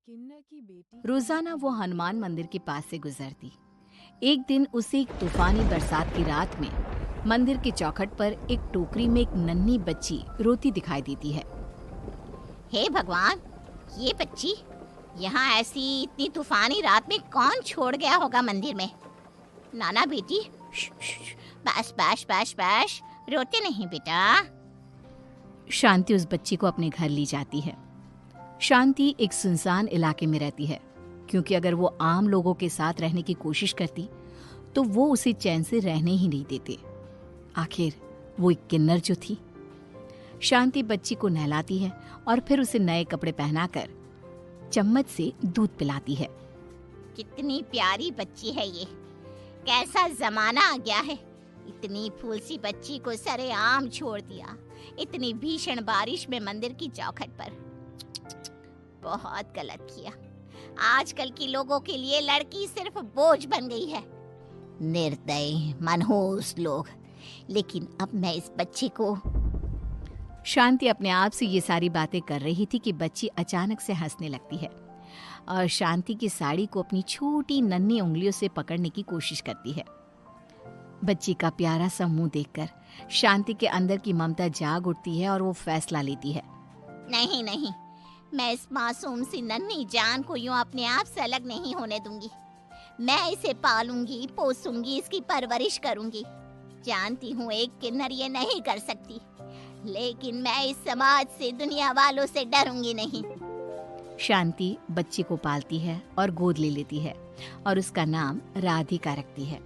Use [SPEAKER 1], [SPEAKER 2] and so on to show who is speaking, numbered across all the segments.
[SPEAKER 1] किन्नर की बेटी
[SPEAKER 2] रोजाना वो हनुमान मंदिर के पास से गुजरती। एक दिन उसे एक तूफानी बरसात की रात में मंदिर के चौखट पर एक टोकरी में एक नन्ही बच्ची रोती दिखाई देती है।
[SPEAKER 3] हे भगवान, ये बच्ची यहाँ ऐसी इतनी तूफानी रात में कौन छोड़ गया होगा मंदिर में। नाना बेटी, बस बस बस बस, रोते नहीं बेटा।
[SPEAKER 2] शांति उस बच्ची को अपने घर ली जाती है। शांति एक सुनसान इलाके में रहती है, क्योंकि अगर वो आम लोगों के साथ रहने की कोशिश करती तो वो उसे चैन से रहने ही नहीं देते। आखिर वो एक किन्नर जो थी। शांति बच्ची को नहलाती है और फिर उसे नए कपड़े पहनाकर चम्मच से दूध पिलाती है।
[SPEAKER 3] कितनी प्यारी बच्ची है ये, कैसा जमाना आ गया है। इतनी फूल सी बच्ची को सरेआम छोड़ दिया, इतनी भीषण बारिश में मंदिर की चौखट पर। बहुत गलत किया। आजकल के लोगों के लिए लड़की सिर्फ बोझ बन गई है। निर्दयी मनहूस लोग। लेकिन अब मैं इस बच्ची को।
[SPEAKER 2] शांति अपने आप से ये सारी बातें कर रही थी कि बच्ची अचानक से हंसने लगती है और शांति की साड़ी को अपनी छोटी नन्ही उंगलियों से पकड़ने की कोशिश करती है। बच्ची का प्यारा सा मुंह देखकर शांति के अंदर की ममता जाग उठती है और वो फैसला लेती है।
[SPEAKER 3] नहीं नहीं, मैं इस मासूम सी नन्ही जान को यूं अपने आप से अलग नहीं होने दूंगी। मैं इसे पालूंगी, पोसूंगी, इसकी परवरिश करूंगी। जानती हूँ एक किन्नर ये नहीं कर सकती, लेकिन मैं इस समाज से, दुनिया वालों से डरूंगी नहीं।
[SPEAKER 2] शांति बच्ची को पालती है और गोद ले लेती है और उसका नाम राधिका रखती है।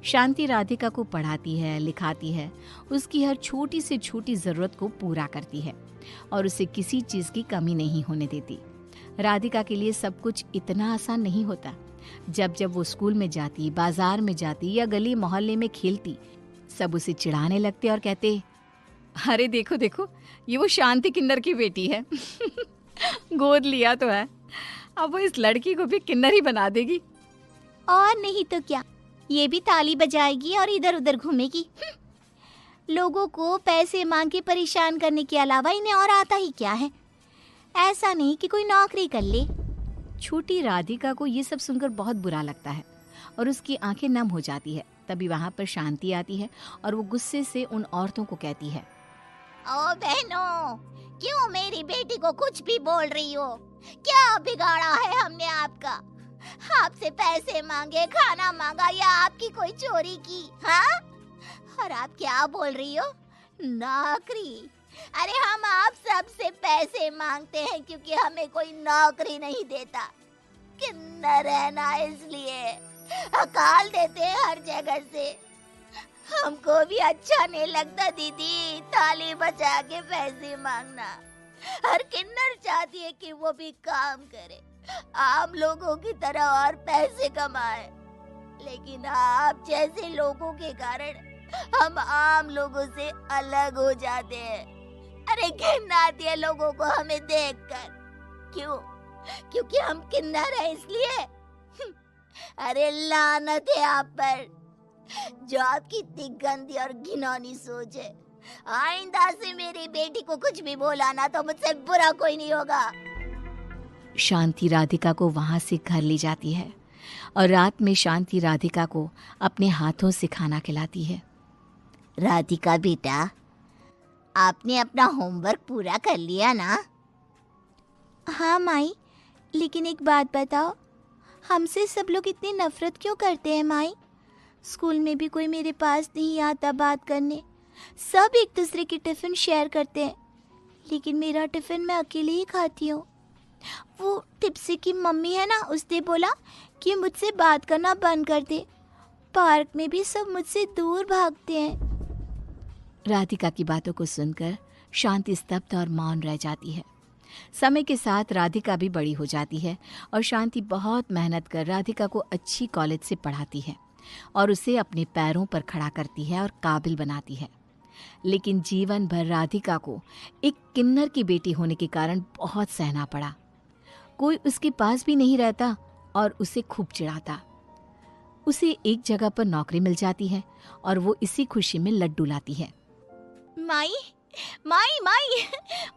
[SPEAKER 2] शांति राधिका को पढ़ाती है, लिखाती है, उसकी हर छोटी से छोटी जरूरत को पूरा करती है और उसे किसी चीज की कमी नहीं होने देती। राधिका के लिए सब कुछ इतना आसान नहीं होता। जब जब वो स्कूल में जाती, बाजार में जाती या गली मोहल्ले में खेलती, सब उसे चिढ़ाने लगते और कहते, अरे देखो देखो, ये वो शांति किन्नर की बेटी है। गोद लिया तो है, अब वो इस लड़की को भी किन्नर ही बना देगी।
[SPEAKER 3] और नहीं तो क्या, ये भी ताली बजाएगी और इधर उधर घूमेगी। लोगों को पैसे मांग के परेशान करने के अलावा इन्हें और आता ही क्या है। ऐसा नहीं कि कोई नौकरी कर ले।
[SPEAKER 2] छोटी राधिका को ये सब सुनकर बहुत बुरा लगता है और उसकी आंखें नम हो जाती है। तभी वहां पर शांति आती है और वो गुस्से से उन औरतों को कहती है,
[SPEAKER 3] ओ बहनों, क्यों मेरी बेटी को कुछ भी बोल रही हो? क्या बिगाड़ा है हमने आपका? आपसे पैसे मांगे, खाना मांगा या आपकी कोई चोरी की? हाँ? और आप क्या बोल रही हो? नौकरी? अरे हम आप सबसे पैसे मांगते हैं क्योंकि हमें कोई नौकरी नहीं देता। किन्नर है ना, इसलिए हकाल देते हैं हर जगह से। हमको भी अच्छा नहीं लगता दीदी, ताली बजा के पैसे मांगना। हर किन्नर चाहती है कि वो भी काम करे, आम लोगों की तरह और पैसे कमाए। लेकिन आप जैसे लोगों के कारण हम आम लोगों से अलग हो जाते हैं। अरे घिन आती है लोगों को हमें देखकर। क्यों? क्योंकि हम किन्नर हैं इसलिए? अरे लानत है आप पर, जो आपकी इतनी गंदी और घिनौनी सोच है। आइंदा से मेरी बेटी को कुछ भी बोला ना तो मुझसे बुरा कोई नहीं होगा।
[SPEAKER 2] शांति राधिका को वहां से घर ले जाती है और रात में शांति राधिका को अपने हाथों से खाना खिलाती है।
[SPEAKER 3] राधिका बेटा, आपने अपना होमवर्क पूरा कर लिया ना? हाँ माई, लेकिन एक बात बताओ, हमसे सब लोग इतनी नफरत क्यों करते हैं माई? स्कूल में भी कोई मेरे पास नहीं आता बात करने। सब एक दूसरे की टिफ़िन शेयर करते हैं, लेकिन मेरा टिफ़िन मैं अकेले ही खाती हूँ। वो टिप्सी की मम्मी है ना, उसने बोला कि मुझसे बात करना बंद कर दे। पार्क में भी सब मुझसे दूर भागते हैं।
[SPEAKER 2] राधिका की बातों को सुनकर शांति स्तब्ध और मौन रह जाती है। समय के साथ राधिका भी बड़ी हो जाती है और शांति बहुत मेहनत कर राधिका को अच्छी कॉलेज से पढ़ाती है और उसे अपने पैरों पर खड़ा करती है और काबिल बनाती है। लेकिन जीवन भर राधिका को एक किन्नर की बेटी होने के कारण बहुत सहना पड़ा। कोई उसके पास भी नहीं रहता और उसे खूब चिढ़ाता। उसे एक जगह पर नौकरी मिल जाती है और वो इसी खुशी में लड्डू लाती है।
[SPEAKER 3] माई, माई, माई,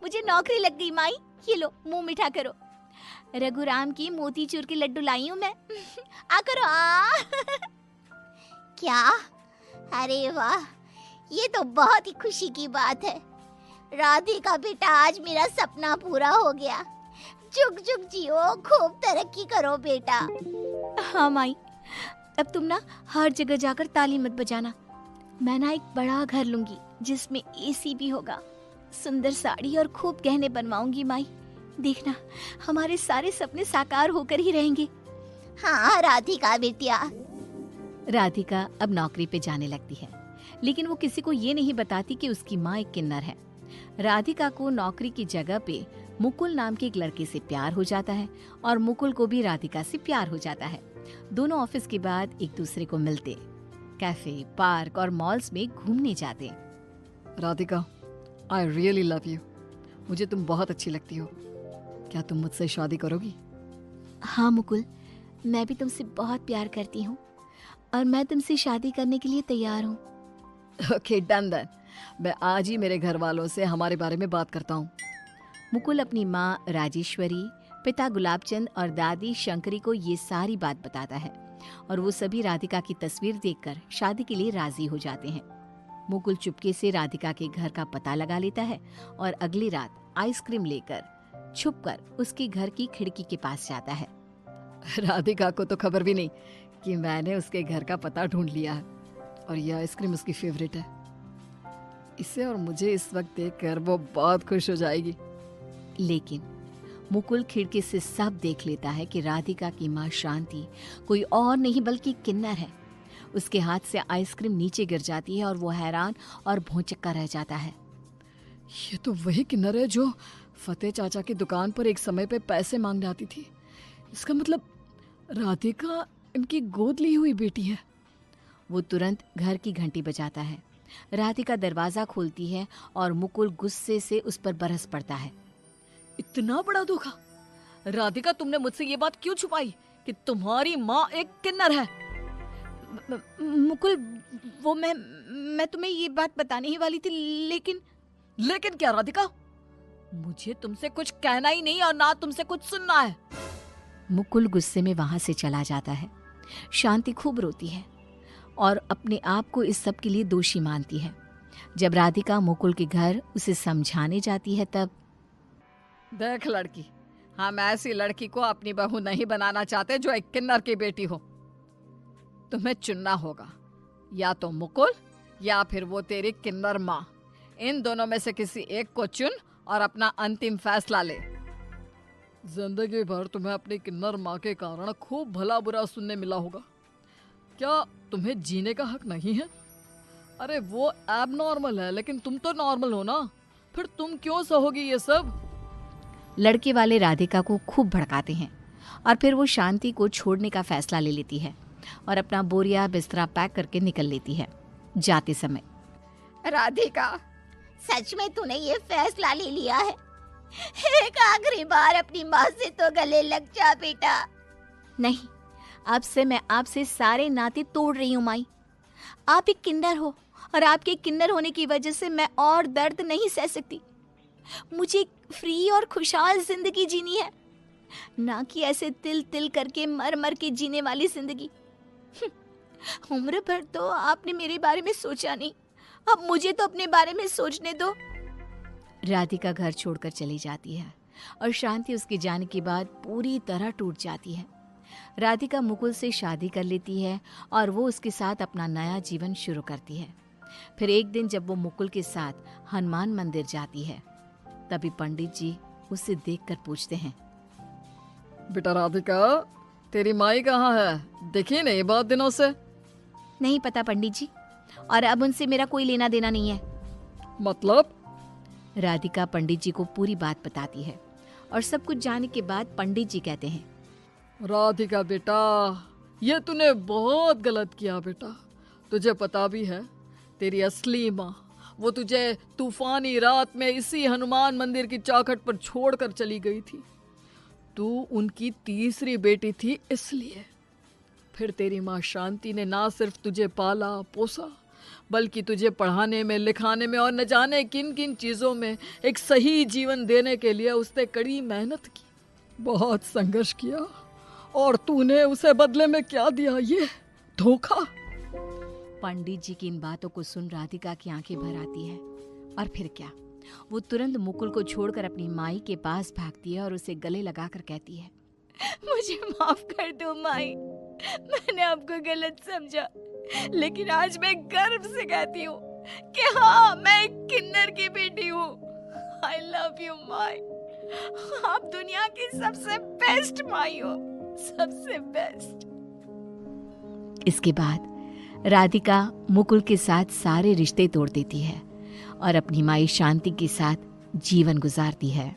[SPEAKER 3] मुझे नौकरी लग गई माई। ये लो, मुंह मीठा करो।
[SPEAKER 2] रघुराम की मोतीचूर के लड्डू लाई हूँ मैं।
[SPEAKER 3] आकर क्या? अरे वाह, ये तो बहुत ही खुशी की बात है। राधिका बेटा, आज मेरा सपना पूरा हो गया। जुग जुग जियो, खूब तरक्की करो बेटा।
[SPEAKER 2] हाँ माई, अब तुम ना हर जगह जाकर ताली मत बजाना। मैं ना एक बड़ा घर लूंगी जिसमें एसी भी होगा, सुंदर साड़ी और खूब गहने बनवाऊंगी माई। देखना, हमारे सारे सपने साकार होकर ही रहेंगे।
[SPEAKER 3] हाँ राधिका बेटिया।
[SPEAKER 2] राधिका अब नौकरी पे जाने लगती है, लेकिन वो किसी को ये नहीं बताती कि उसकी माँ एक किन्नर है। राधिका को नौकरी की जगह पे मुकुल नाम के एक लड़के से प्यार हो जाता है और मुकुल को भी राधिका से प्यार हो जाता है। दोनों ऑफिस के बाद एक दूसरे को मिलते, कैफे, पार्क और मॉल्स में घूमने जाते।
[SPEAKER 1] Radhika, I really love you. मुझे तुम बहुत अच्छी लगती हो। क्या तुम मुझसे शादी करोगी?
[SPEAKER 2] हाँ मुकुल, मैं भी तुमसे बहुत प्यार करती हूँ और मैं तुमसे शादी करने के लिए तैयार हूँ।
[SPEAKER 1] Okay, done then. मैं आज ही मेरे घर वालों से हमारे बारे में बात करता हूँ।
[SPEAKER 2] मुकुल अपनी माँ राजेश्वरी, पिता गुलाबचंद और दादी शंकरी को ये सारी बात बताता है और वो सभी राधिका की तस्वीर देखकर शादी के लिए राजी हो जाते हैं। मुकुल चुपके से राधिका के घर का पता लगा लेता है और अगली रात आइसक्रीम लेकर छुपकर उसके घर की खिड़की के पास जाता है।
[SPEAKER 1] राधिका को तो खबर भी नहीं कि मैंने उसके घर का पता ढूंढ लिया है और यह आइसक्रीम उसकी फेवरेट है। इसे और मुझे इस वक्त देखकर वो बहुत खुश हो जाएगी।
[SPEAKER 2] लेकिन मुकुल खिड़की से सब देख लेता है कि राधिका की माँ शांति कोई और नहीं बल्कि किन्नर है। उसके हाथ से आइसक्रीम नीचे गिर जाती है और वो हैरान और भौंचक्का रह जाता है।
[SPEAKER 1] ये तो वही किन्नर है जो फतेह चाचा की दुकान पर एक समय पे पैसे मांगने आती थी। इसका मतलब राधिका इनकी गोद ली हुई बेटी है।
[SPEAKER 2] वो तुरंत घर की घंटी बजाता है। राधिका दरवाजा खोलती है और मुकुल गुस्से से उस पर बरस पड़ता है।
[SPEAKER 1] इतना बड़ा धोखा! राधिका, तुमने मुझसे ये बात क्यों छुपाई कि तुम्हारी माँ एक किन्नर है?
[SPEAKER 2] मुकुल, वो मैं तुम्हें ये बात बताने ही वाली थी,
[SPEAKER 1] लेकिन क्या राधिका? मुझे तुमसे कुछ कहना ही नहीं और ना तुमसे कुछ सुनना है।
[SPEAKER 2] मुकुल गुस्से में वहां से चला जाता है। शांति खूब रोती है और अपने आप को इस सब के लिए दोषी मानती है। जब राधिका मुकुल के घर उसे समझाने जाती है तब,
[SPEAKER 1] देख लड़की, हम ऐसी लड़की को अपनी बहू नहीं बनाना चाहते जो एक किन्नर की बेटी हो। तुम्हें चुनना होगा, या तो मुकुल या फिर वो तेरी किन्नर माँ। इन दोनों में से किसी एक को चुन और अपना अंतिम फैसला ले। जिंदगी भर तुम्हें अपनी किन्नर माँ के कारण खूब भला बुरा सुनने मिला होगा। क्या तुम्हें जीने का हक नहीं है? अरे वो एबनॉर्मल है, लेकिन तुम तो नॉर्मल हो ना। फिर तुम क्यों सहोगी ये सब?
[SPEAKER 2] लड़के वाले राधिका को खूब भड़काते हैं और फिर वो शांति को छोड़ने का फैसला ले लेती है और अपना बोरिया बिस्तरा पैक करके निकल लेती है। जाते समय,
[SPEAKER 3] राधिका, सच में तूने ये फैसला ले लिया है? एक आखिरी बार अपनी माँ से तो गले लग जा बेटा।
[SPEAKER 2] नहीं, अब से मैं आपसे सारे नाते तोड़ रही हूँ माई। आप एक किन्नर हो और आपके किन्नर होने की वजह से मैं और दर्द नहीं सह सकती। मुझे फ्री और खुशहाल जिंदगी जीनी है, ना कि ऐसे तिल तिल करके मर मर के जीने वाली जिंदगी। उम्र भर तो आपने मेरे बारे में सोचा नहीं, अब मुझे तो अपने बारे में सोचने दो। राधिका घर छोड़कर चली जाती है और शांति उसके जाने के बाद पूरी तरह टूट जाती है। राधिका मुकुल से शादी कर लेती है और वो उसके साथ अपना नया जीवन शुरू करती है। फिर एक दिन जब वो मुकुल के साथ हनुमान मंदिर जाती है, तभी पंडित जी उसे देखकर पूछते हैं,
[SPEAKER 1] बेटा राधिका, तेरी माई कहाँ है? देखी नहीं बहुत दिनों से।
[SPEAKER 2] नहीं पता पंडित जी, और अब उनसे मेरा कोई लेना देना नहीं है।
[SPEAKER 1] मतलब?
[SPEAKER 2] राधिका पंडित जी को पूरी बात बताती है और सब कुछ जानने के बाद पंडित जी कहते हैं,
[SPEAKER 1] राधिका बेटा, ये तूने बहुत गलत किया बेटा। तुझे पता भी है, तेरी असली माँ वो तुझे तूफानी रात में इसी हनुमान मंदिर की चौखट पर छोड़कर चली गई थी। तू उनकी तीसरी बेटी थी इसलिए। फिर तेरी माँ शांति ने ना सिर्फ तुझे पाला पोसा, बल्कि तुझे पढ़ाने में, लिखाने में और न जाने किन किन चीज़ों में एक सही जीवन देने के लिए उसने कड़ी मेहनत की। बहुत संघर्ष किया और तूने उसे बदले में क्या दिया? ये धोखा।
[SPEAKER 2] पंडित जी की इन बातों को सुन राधिका की आंखें भर आती है। और फिर क्या, वो तुरंत मुकुल को छोड़कर अपनी माई के पास भागती है और उसे गले लगाकर कहती है, मुझे माफ कर दो माई, मैंने आपको गलत समझा, लेकिन आज मैं गर्व से कहती हूँ कि हाँ, मैं एक किन्नर की बेटी हूँ। आई लव यू माई, आप दुनिया की सबसे बेस्ट माई हो, सबसे बेस्ट। इसके बाद राधिका मुकुल के साथ सारे रिश्ते तोड़ देती है और अपनी माई शांति के साथ जीवन गुजारती है।